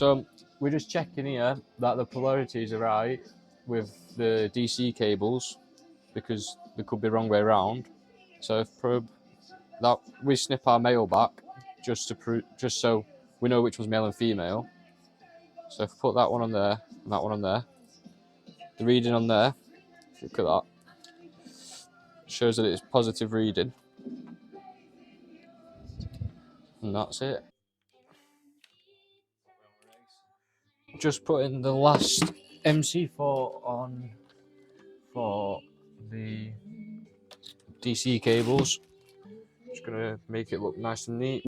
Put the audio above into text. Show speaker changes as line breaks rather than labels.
So we're just checking here that the polarities are right with the DC cables, because they could be wrong way around. So if probe that, we snip our male back just to prove, just so we know which was male and female. So if we put that one on there and that one on there, the reading on there, look at that, shows that it's positive reading, and that's it. Just putting the last MC4 on for the DC cables. Just gonna make it look nice and neat.